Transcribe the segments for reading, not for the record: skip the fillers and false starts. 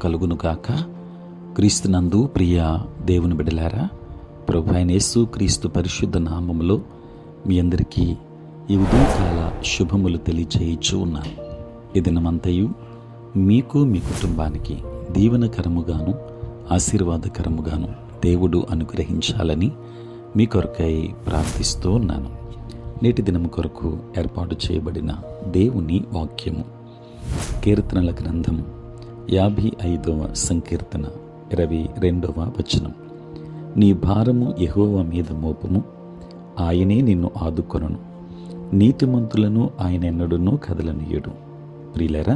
కలుగునుగాక. క్రీస్తునందు ప్రియ దేవుని బిడ్డలారా, ప్రభు అయిన యేసు క్రీస్తు పరిశుద్ధ నామములో మీ అందరికీ ఈ ఉదయకాల శుభములు తెలియచేయచ్చు ఉన్నాను. ఈ దినమంతయు మీకు మీ కుటుంబానికి దీవెనకరముగాను ఆశీర్వాదకరముగాను దేవుడు అనుగ్రహించాలని మీ కొరకై ప్రార్థిస్తూ ఉన్నాను. నేటి దినము కొరకు ఏర్పాటు చేయబడిన దేవుని వాక్యము కీర్తనల గ్రంథం 55వ సంకీర్తన 22వ వచనం. నీ భారము యెహోవా మీద మోపుము, ఆయనే నిన్ను ఆదుకొనును, నీతిమంతులను ఆయన ఎన్నడూనూ కదలనీయడు. ప్రియులారా,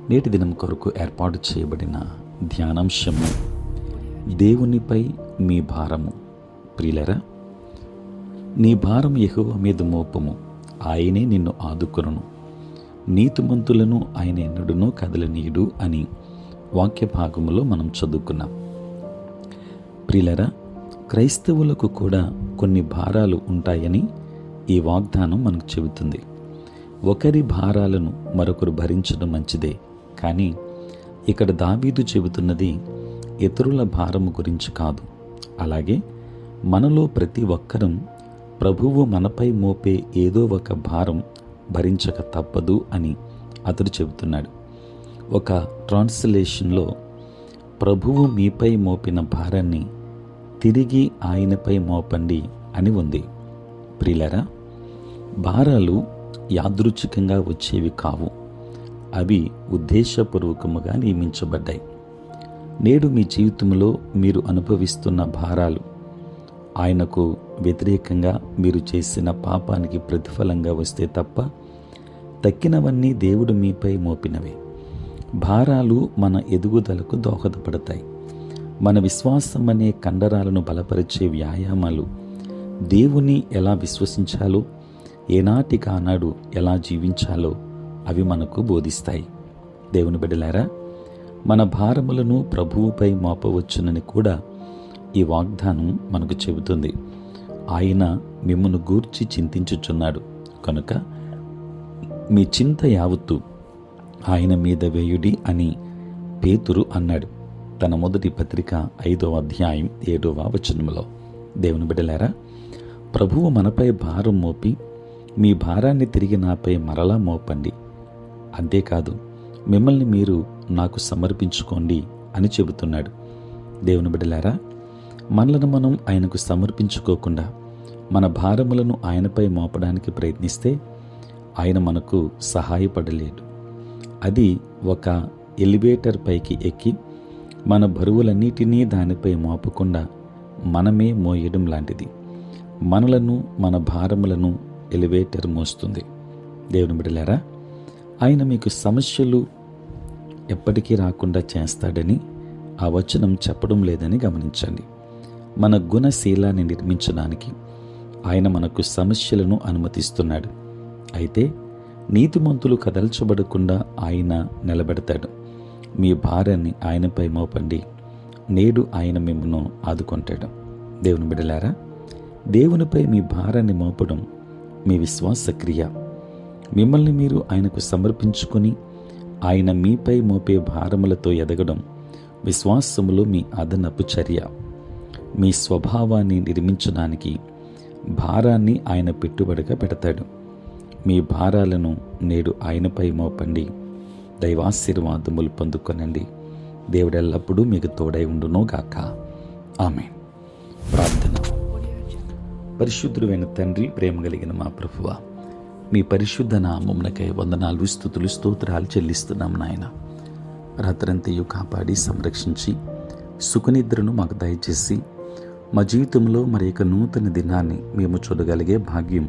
నేటి దినం కొరకు ఏర్పాటు చేయబడిన ధ్యానాంశము దేవునిపై మీ భారము. ప్రియులారా, నీ భారం యెహోవా మీద మోపము, ఆయనే నిన్ను ఆదుకొనును, నీతిమంతులను ఆయన ఎన్నడూనూ కదలనీయుడు అని వాక్య భాగములో మనం చదువుకున్నాం. ప్రియులారా, క్రైస్తవులకు కూడా కొన్ని భారాలు ఉంటాయని ఈ వాగ్దానం మనకు చెబుతుంది. ఒకరి భారాలను మరొకరు భరించడం మంచిదే, కానీ ఇక్కడ దావీదు చెబుతున్నది ఇతరుల భారము గురించి కాదు. అలాగే మనలో ప్రతి ఒక్కరం ప్రభువు మనపై మోపే ఏదో ఒక భారం భరించక తప్పదు అని అతడు చెబుతున్నాడు. ఒక ట్రాన్స్లేషన్లో ప్రభువు మీపై మోపిన భారాన్ని తిరిగి ఆయనపై మోపండి అని ఉంది. ప్రియులారా, భారాలు యాదృచ్ఛికంగా వచ్చేవి కావు, అవి ఉద్దేశపూర్వకముగా నియమించబడ్డాయి. నేడు మీ జీవితంలో మీరు అనుభవిస్తున్న భారాలు ఆయనకు వ్యతిరేకంగా మీరు చేసిన పాపానికి ప్రతిఫలంగా వస్తే తప్ప తక్కినవన్నీ దేవుడు మీపై మోపినవే. భారాలు మన ఎదుగుదలకు దోహదపడతాయి. మన విశ్వాసం అనే కండరాలను బలపరిచే వ్యాయామాలు దేవుని ఎలా విశ్వసించాలో, ఏనాటికి ఆనాడు ఎలా జీవించాలో అవి మనకు బోధిస్తాయి. దేవుని బిడ్డలారా, మన భారములను ప్రభువుపై మోపవచ్చునని కూడా ఈ వాగ్దానం మనకు చెబుతుంది. ఆయన మిమ్మును గూర్చి చింతించుచున్నాడు కనుక మీ చింత యావత్తు ఆయన మీద వేయుడి అని పేతురు అన్నాడు తన మొదటి పత్రిక 5వ అధ్యాయం 7వ వచనములో. దేవుని బిడ్డలారా, ప్రభువు మనపై భారం మోపి మీ భారాన్ని తిరిగి నాపై మరలా మోపండి, అంతేకాదు మిమ్మల్ని మీరు నాకు సమర్పించుకోండి అని చెబుతున్నాడు. దేవుని బిడ్డలారా, మనలను మనం ఆయనకు సమర్పించుకోకుండా మన భారములను ఆయనపై మోపడానికి ప్రయత్నిస్తే ఆయన మనకు సహాయపడలేడు. అది ఒక ఎలివేటర్ పైకి ఎక్కి మన బరువులన్నిటినీ దానిపై మోపకుండా మనమే మోయడం లాంటిది. మనలను మన భారములను ఎలివేటర్ మోస్తుంది. దేవుని బిడ్డలారా, ఆయన మీకు సమస్యలు ఎప్పటికీ రాకుండా చేస్తాడని ఆ వచనం చెప్పడం లేదని గమనించండి. మన గుణశీలాన్ని నిర్మించడానికి ఆయన మనకు సమస్యలను అనుమతిస్తున్నాడు. అయితే నీతిమంతులు కదల్చబడకుండా ఆయన నిలబెడతాడు. మీ భారాన్ని ఆయనపై మోపండి, నేడు ఆయన మిమ్మల్ని ఆదుకుంటాడు. దేవుని బిడ్డలారా, దేవునిపై మీ భారాన్ని మోపడం మీ విశ్వాస క్రియ. మిమ్మల్ని మీరు ఆయనకు సమర్పించుకొని ఆయన మీపై మోపే భారములతో ఎదగడం విశ్వాసములో మీ అదనపు చర్య. మీ స్వభావాన్ని నిర్మించడానికి భారాన్ని ఆయన పెట్టుబడిగా పెడతాడు. మీ భారాలను నేడు ఆయనపై మోపండి, దైవాశీర్వాదములు పొందుకొనండి. దేవుడెల్లప్పుడూ మీకు తోడై ఉండును గాక. ఆమేన్. ప్రార్థన. పరిశుద్ధుడైన తండ్రి, ప్రేమ కలిగిన మా ప్రభువా, మీ పరిశుద్ధ నామమునకై వందనాలు, స్తుతులు, స్తోత్రాలు చెల్లిస్తున్నాం నాయన. రాత్రంతయు కాపాడి సంరక్షించి సుఖనిద్రను మాకు దయచేసి మా జీవితంలో మరి యొక్క నూతన దినాన్ని మేము చూడగలిగే భాగ్యం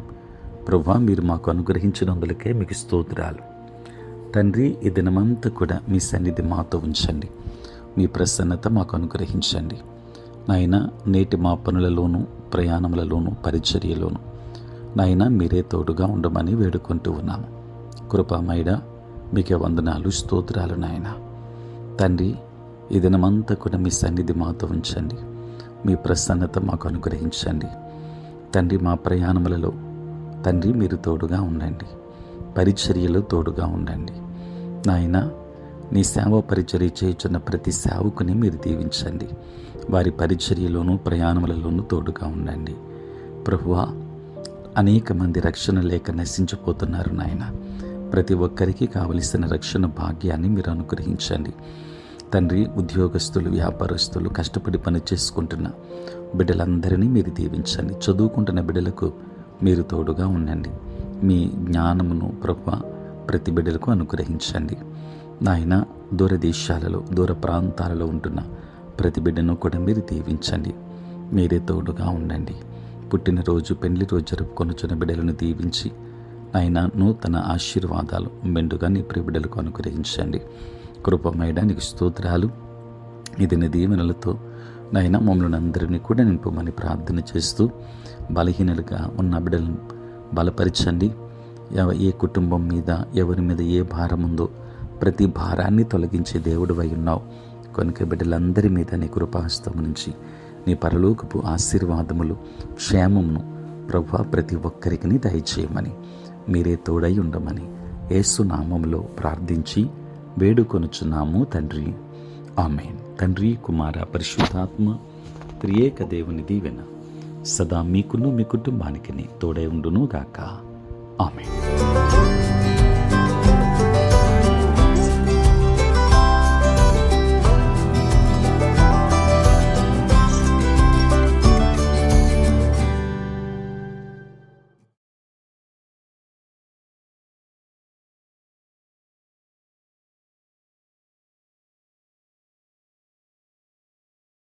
ప్రభువా మీరు మాకు అనుగ్రహించినందులకే మీకు స్తోత్రాలు. తండ్రి, ఈ దినమంతా కూడా మీ సన్నిధి మాతో ఉంచండి, మీ ప్రసన్నత మాకు అనుగ్రహించండి నాయన. నేటి మా పనులలోనూ ప్రయాణములలోనూ పరిచర్యలోనూ నాయన మీరే తోడుగా ఉండమని వేడుకుంటూ ఉన్నాము. కృపామయుడా, మీకే వందనాలు, స్తోత్రాలు నాయన. తండ్రి, ఈ దినమంతా కూడా మీ సన్నిధి మాతో ఉంచండి, మీ ప్రసన్నత మాకు అనుగ్రహించండి తండ్రి. మా ప్రయాణములలో తండ్రి మీరు తోడుగా ఉండండి, పరిచర్యలో తోడుగా ఉండండి నాయన. నీ సేవ పరిచర్య చేయుచున్న ప్రతి సేవకుని మీరు దీవించండి. వారి పరిచర్యలోనూ ప్రయాణములలోనూ తోడుగా ఉండండి. ప్రభువా, అనేక మంది రక్షణ లేక నశించిపోతున్నారు నాయన. ప్రతి ఒక్కరికి కావలసిన రక్షణ భాగ్యాన్ని మీరు అనుగ్రహించండి తండ్రి. ఉద్యోగస్తులు, వ్యాపారస్తులు, కష్టపడి పని చేసుకుంటున్న బిడ్డలందరినీ మీరు దీవించండి. చదువుకుంటున్న బిడ్డలకు మీరు తోడుగా ఉండండి. మీ జ్ఞానమును ప్రభువా ప్రతి బిడ్డలకు అనుగ్రహించండి నాయన. దూరదేశాలలో, దూర ప్రాంతాలలో ఉంటున్న ప్రతి బిడ్డను కూడా మీరు దీవించండి. మీరే తోడుగా ఉండండి. పుట్టినరోజు, పెళ్లి రోజు జరుపుకొనుచున్న బిడ్డలను దీవించి నాయన నూతన ఆశీర్వాదాలు మెండుగా నీ ప్రియ బిడ్డలకు అనుగ్రహించండి. కృపమయడా నీకు స్తోత్రాలు. ఇది నీ దీవెనలతో నాయన మమ్మల్ని అందరినీ కూడా నింపమని ప్రార్థన చేస్తూ, బలహీనలుగా ఉన్న బిడ్డలను బలపరచండి. ఏ కుటుంబం మీద, ఎవరి మీద ఏ భారం ఉందో ప్రతి భారాన్ని తొలగించే దేవుడు అయి ఉన్నావు కనుక బిడ్డలందరి మీద నీ కృపాహస్తము నుంచి నీ పరలోకపు ఆశీర్వాదములు, క్షేమమును ప్రభువా ప్రతి ఒక్కరికి దయచేయమని, మీరే తోడై ఉండమని యేసు నామములో ప్రార్థించి వేడుకొనుచున్నాము తండ్రి. ఆమేన్. తండ్రి, కుమార, పరిశుద్ధాత్మ త్రియేక దేవుని దీవెన సదా మీకును మీ కుటుంబానికి తోడై ఉండును గాక. ఆమేన్.